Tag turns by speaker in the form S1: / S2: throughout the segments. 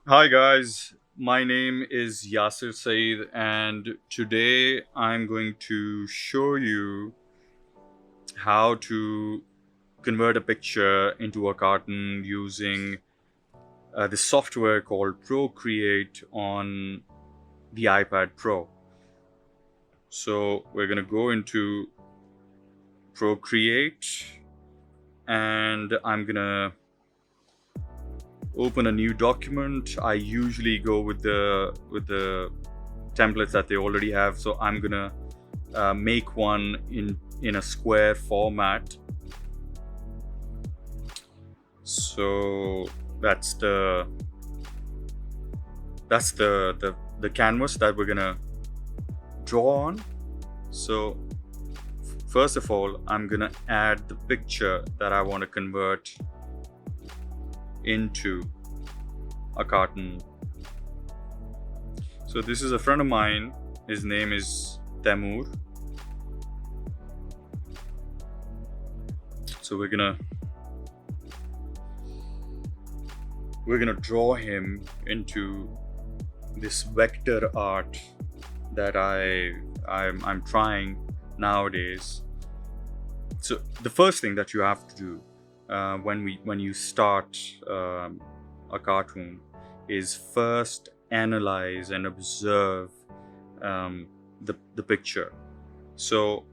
S1: Hi guys, my name is Yasir Saeed, and today I'm going to show you how to convert a picture into a cartoon using the software called Procreate on the iPad Pro. So we're going to go into Procreate, and I'm going to open a new document. I usually go with the templates that they already have, so I'm gonna make one in a square format. So that's the canvas that we're gonna draw on. So first of all, I'm gonna add the picture that I want to convert into a cartoon. So this is a friend of mine. His name is Tamur. So we're gonna draw him into this vector art that I'm trying nowadays. So the first thing that you have to do when you start a cartoon is first analyze and observe the picture. So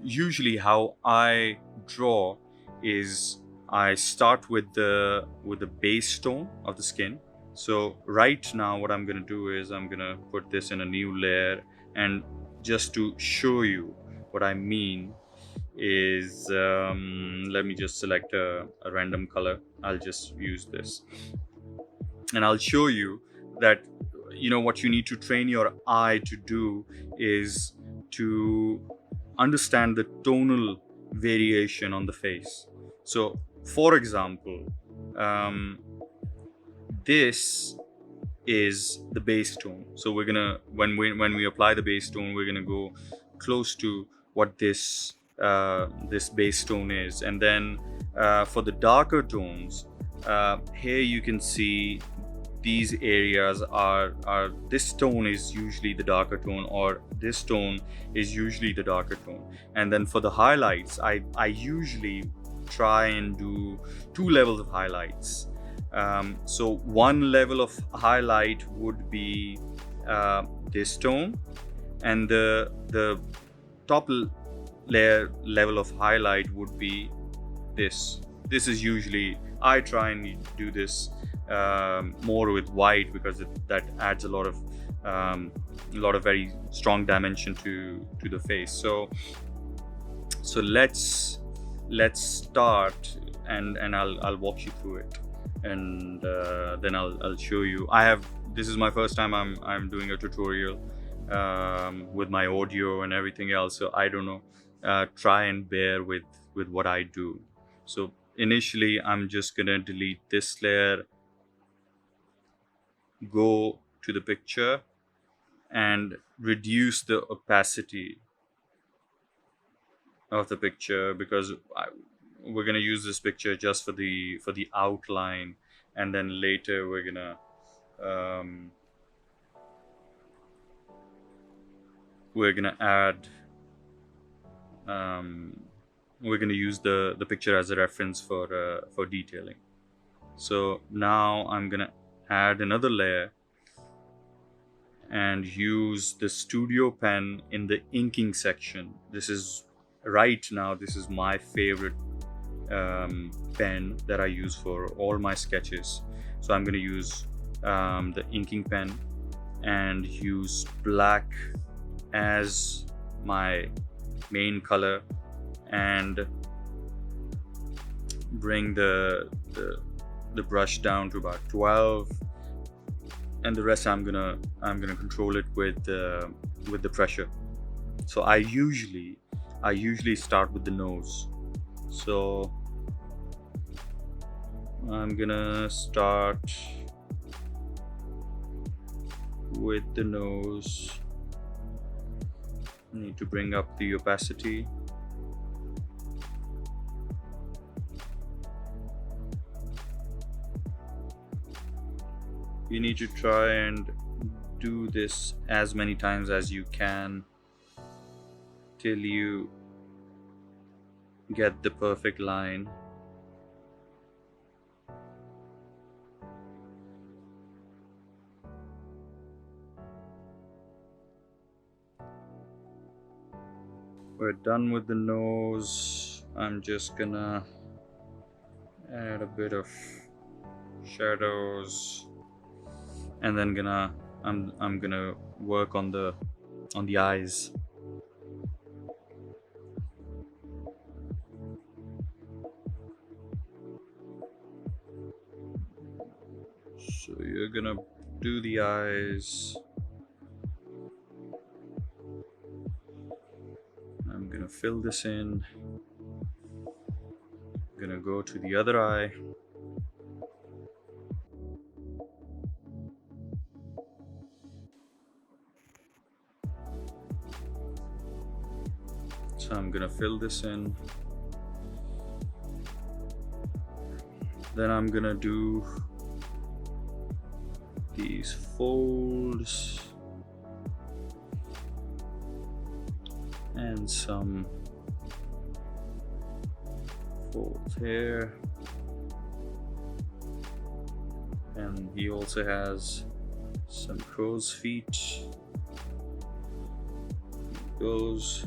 S1: usually how I draw is I start with the base tone of the skin. So right now what I'm going to do is I'm going to put this in a new layer, and just to show you what I mean is let me just select a random color. I'll just use this, and I'll show you that what you need to train your eye to do is to understand the tonal variation on the face. So for example, um, this is the base tone. So we're gonna when we apply the base tone, we're gonna go close to what this base tone is, and then for the darker tones, here you can see these areas are this tone is usually the darker tone, or this tone is usually the darker tone. And then for the highlights, I usually try and do two levels of highlights. So one level of highlight would be this tone, and the top level of highlight would be this. This is usually, I try and do this more with white, because that adds a lot of very strong dimension to the face. So let's start, and I'll walk you through it, and then I'll show you. This is my first time I'm doing a tutorial with my audio and everything else, so I don't know. Try and bear with what I do. So initially, I'm just gonna delete this layer, go to the picture, and reduce the opacity of the picture, because we're gonna use this picture just for the outline, and then later um, we're gonna add we're gonna use the picture as a reference for detailing. So now I'm gonna add another layer and use the studio pen in the inking section. This is my favorite pen that I use for all my sketches. So I'm going to use the inking pen and use black as my main color, and bring the brush down to about 12, and the rest I'm gonna control it with the pressure. So I usually start with the nose. So I'm gonna start with the nose. Need to bring up the opacity. you need to try and do this as many times as you can till you get the perfect line. We're done with the nose. I'm just gonna add a bit of shadows, and then I'm gonna work on the eyes. So you're gonna do the eyes. I'm gonna fill this in. I'm gonna go to the other eye. So I'm gonna fill this in. Then I'm gonna do these folds and some folds here. And he also has some crow's feet. Goes.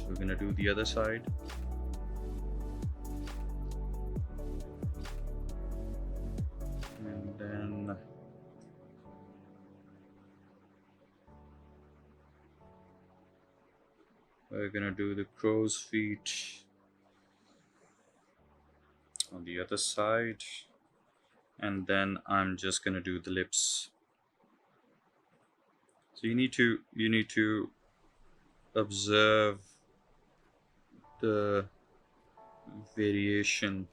S1: We're gonna do the other side. And then we're gonna do the crow's feet on the other side. And then I'm just gonna do the lips. So you need to observe the variation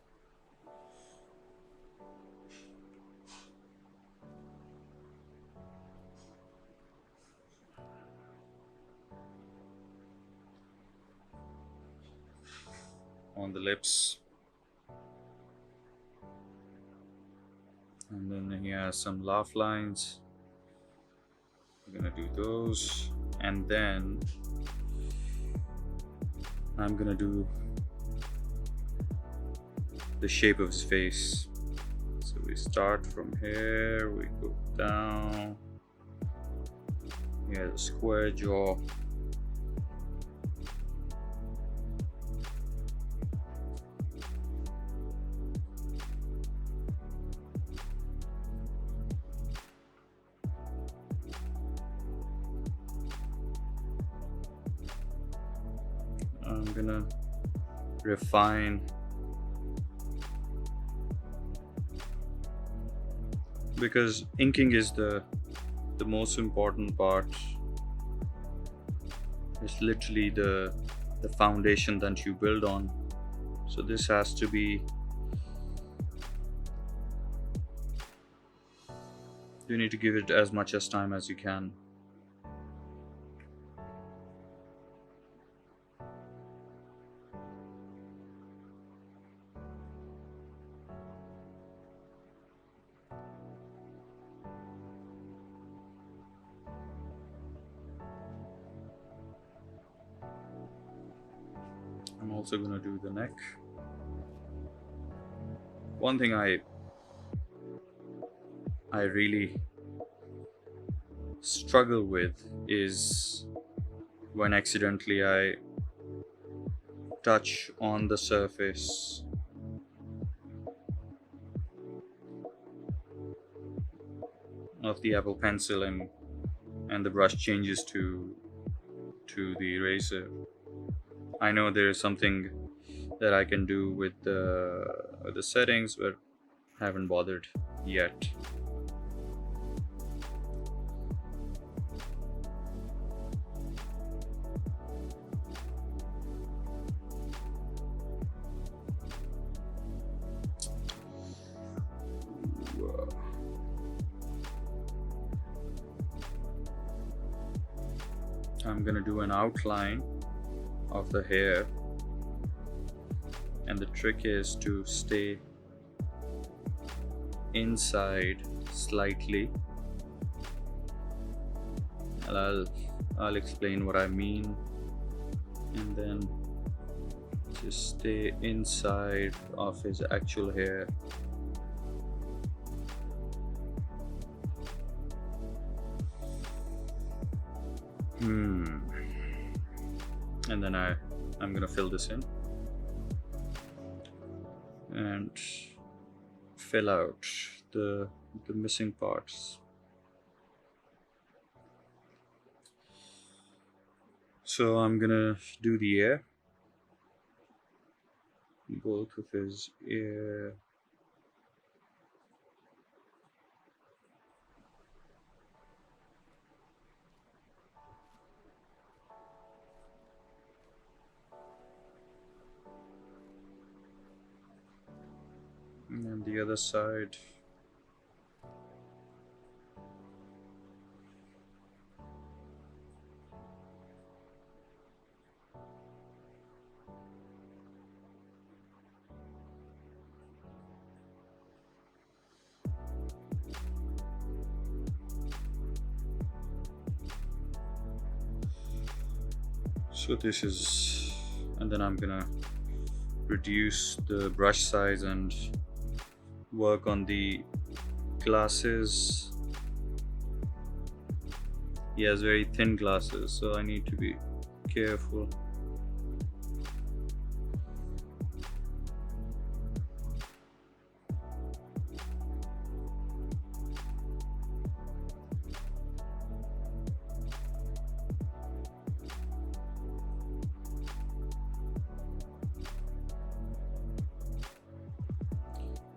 S1: on the lips. And then he has some laugh lines. We're gonna do those, and then I'm gonna do the shape of his face. So we start from here, we go down. He has a square jaw. I'm gonna refine because inking is the most important part. It's literally the foundation that you build on. So this has to be, you need to give it as much as time as you can. I'm also going to do the neck. One thing I really struggle with is when accidentally I touch on the surface of the Apple Pencil and the brush changes to the eraser. I know there is something that I can do with the settings, but haven't bothered yet. I'm gonna do an outline of the hair, and the trick is to stay inside slightly, and I'll explain what I mean, and then just stay inside of his actual hair. And then I'm gonna fill this in and fill out the missing parts. So I'm gonna do the ear, both of his ear. And then the other side. So this is, and then I'm gonna reduce the brush size and work on the glasses. He has very thin glasses, so I need to be careful.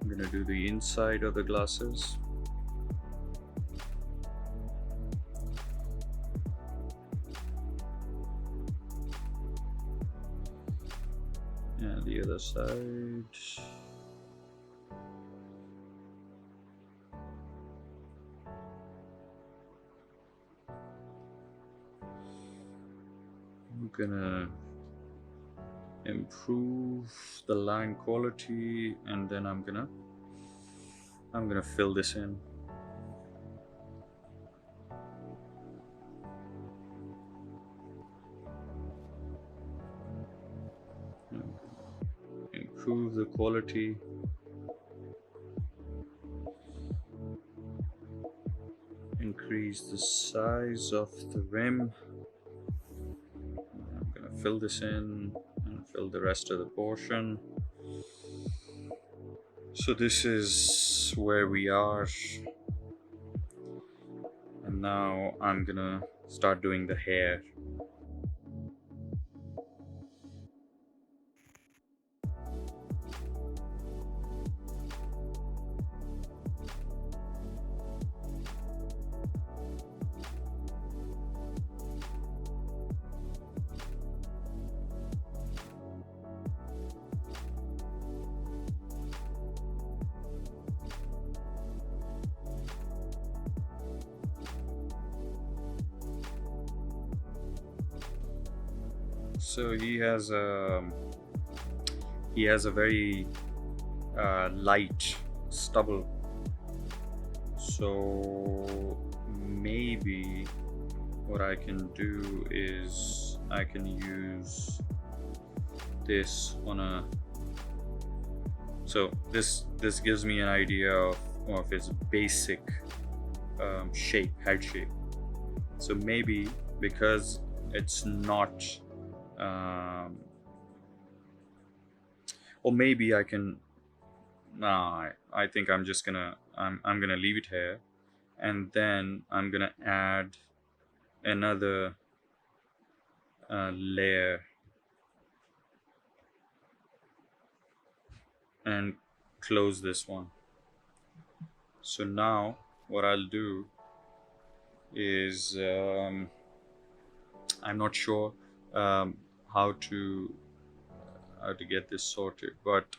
S1: I'm gonna do the inside of the glasses. And the other side. I'm gonna improve the line quality, and then I'm gonna fill this in. Improve the quality. Increase the size of the rim. I'm gonna fill this in and fill the rest of the portion. So this is where we are, and now I'm gonna start doing the hair. So he has a very light stubble. So maybe what I can do is I can use this on a. So this gives me an idea of his basic shape, head shape. So maybe because it's not. Or maybe I can. Nah, I think I'm just gonna. I'm gonna leave it here, and then I'm gonna add another layer and close this one. So now what I'll do is I'm not sure how to get this sorted, but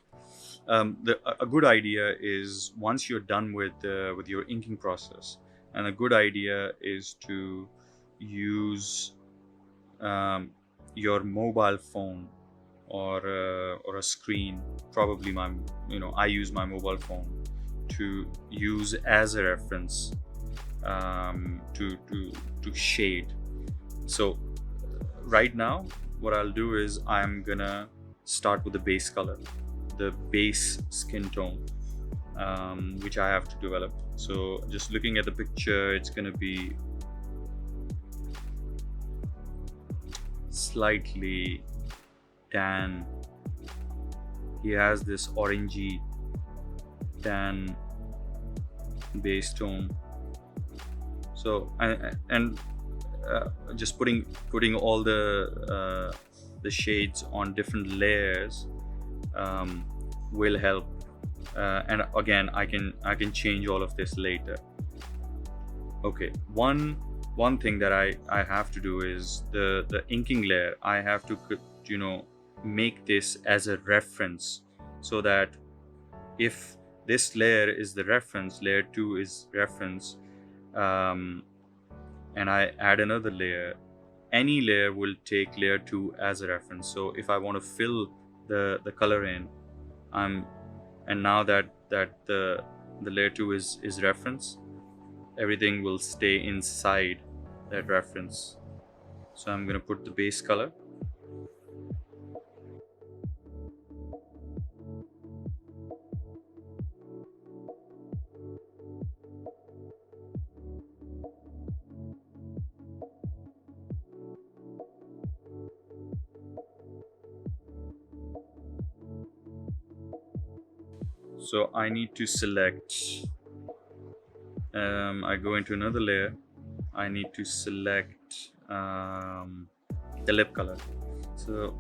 S1: a good idea is once you're done with your inking process, and a good idea is to use um, your mobile phone or a screen. Probably my, I use my mobile phone to use as a reference, to shade. So right now, what I'll do is I'm gonna start with the base color, the base skin tone, which I have to develop. So just looking at the picture, it's gonna be slightly tan. He has this orangey tan base tone. So just putting all the shades on different layers, um, will help. And again, I can change all of this later. Okay, one thing that I have to do is the inking layer. I have to make this as a reference, so that if this layer is the reference, layer 2 is reference, um, and I add another layer, any layer will take layer 2 as a reference. So if I want to fill the color in, I'm and now that the layer 2 is reference, everything will stay inside that reference. So I'm going to put the base color. So I need to select, I go into another layer, I need to select the lip color. So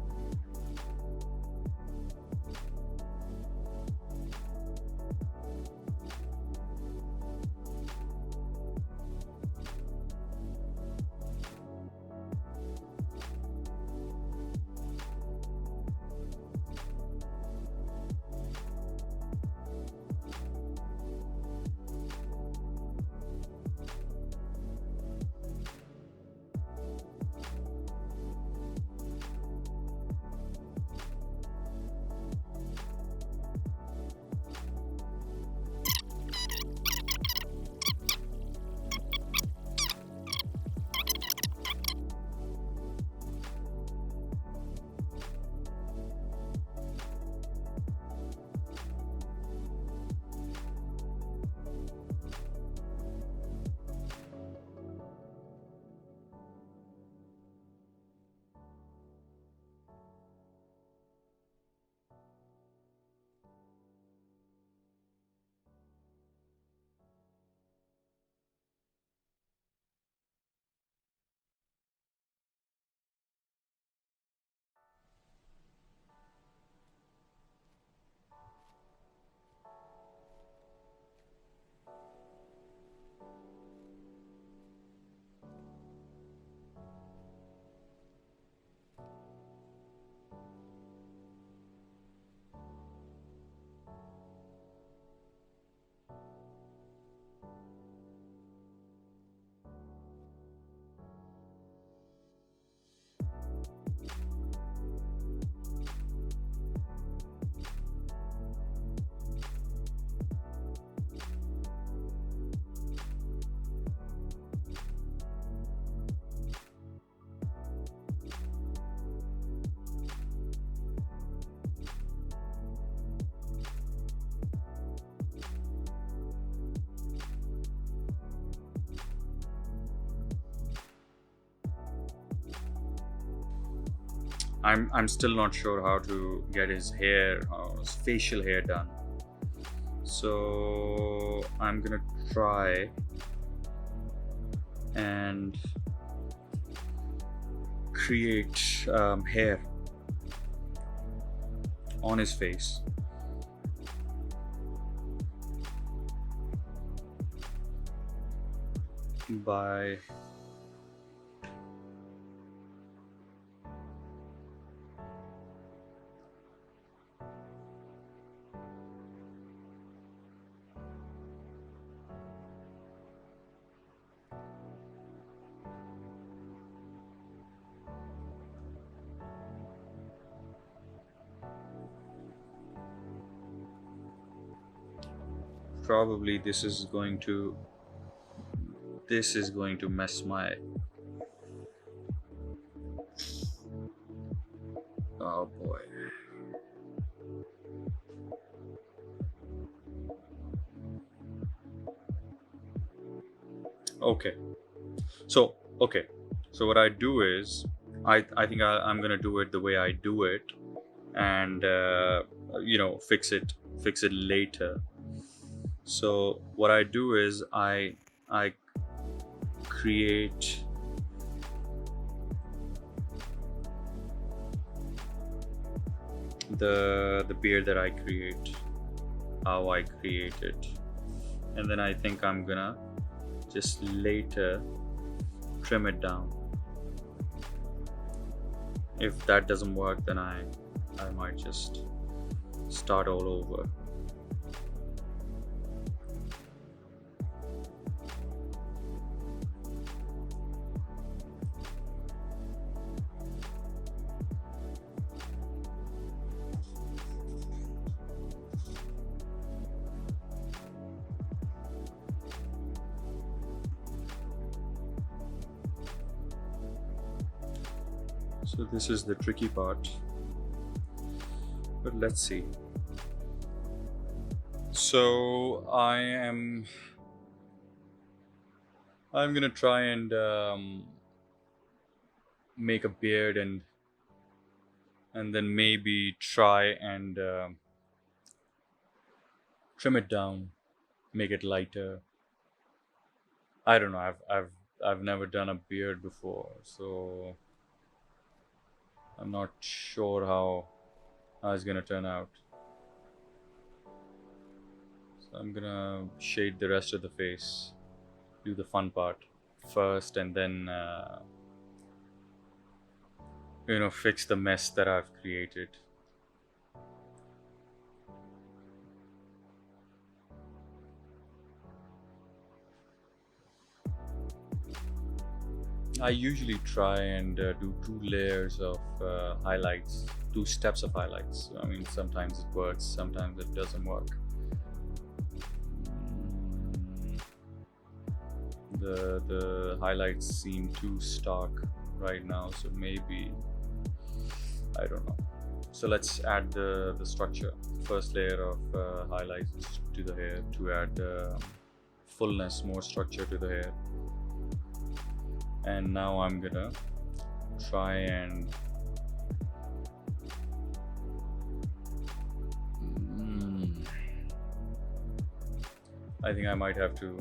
S1: I'm still not sure how to get his hair, his facial hair done. So I'm gonna try and create hair on his face by Probably this is going to mess my. Oh boy. Okay. So okay. So what I do is, I think I'm gonna do it the way I do it, and fix it later. So what I do is I create the beard that I create, how I create it, and then I think I'm gonna just later trim it down. If that doesn't work, then I might just start all over. So this is the tricky part, but let's see. So I'm gonna try and make a beard, and then maybe try and trim it down, make it lighter. I don't know. I've never done a beard before, so I'm not sure how it's gonna turn out. So I'm gonna shade the rest of the face, do the fun part first, and then fix the mess that I've created. I usually try and do 2 layers of highlights, 2 steps of highlights. I mean, sometimes it works, sometimes it doesn't work. The highlights seem too stark right now, so maybe, I don't know. So let's add the structure. First layer of highlights to the hair to add fullness, more structure to the hair. And now I'm gonna try and I think I might have to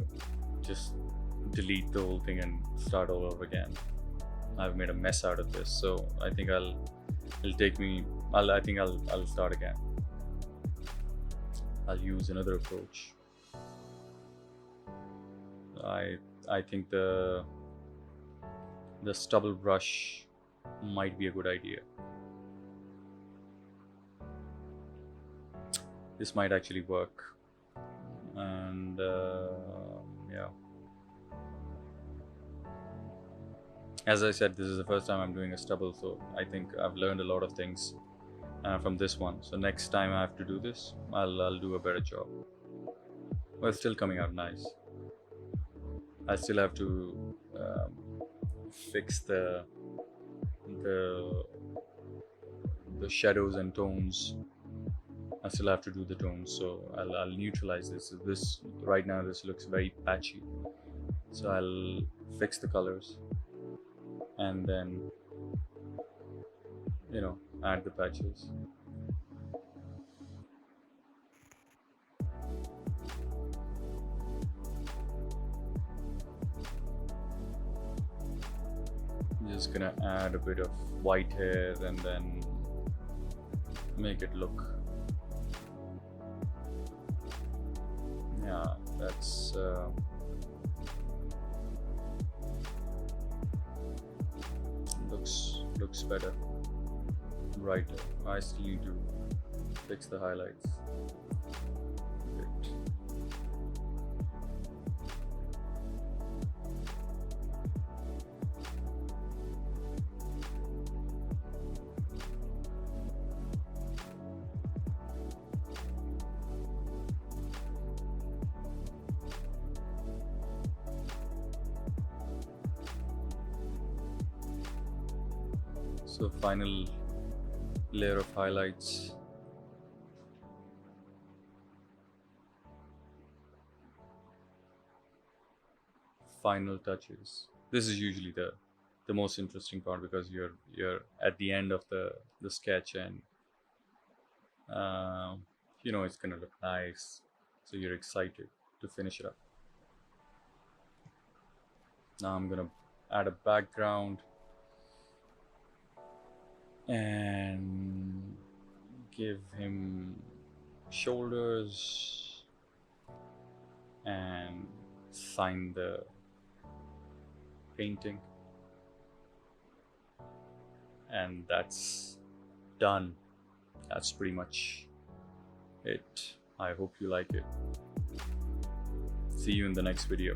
S1: just delete the whole thing and start all over again. I've made a mess out of this, so I think I'll start again. I'll use another approach. I think the stubble brush might be a good idea. This might actually work, and yeah. As I said, this is the first time I'm doing a stubble, so I think I've learned a lot of things from this one. So next time I have to do this, I'll do a better job. Well, it's still coming out nice. I still have to fix the shadows and tones. I still have to do the tones, so I'll neutralize this. This right now, this looks very patchy, so I'll fix the colors and then add the patches. Just gonna add a bit of white hair and then make it look, yeah, that's looks better, brighter. I still need to fix the highlights. Great. So final layer of highlights. Final touches. This is usually the most interesting part because you're at the end of the sketch, and you know it's gonna look nice, so you're excited to finish it up. Now I'm gonna add a background and give him shoulders and sign the painting, and that's done. That's pretty much it. I hope you like it. See you in the next video.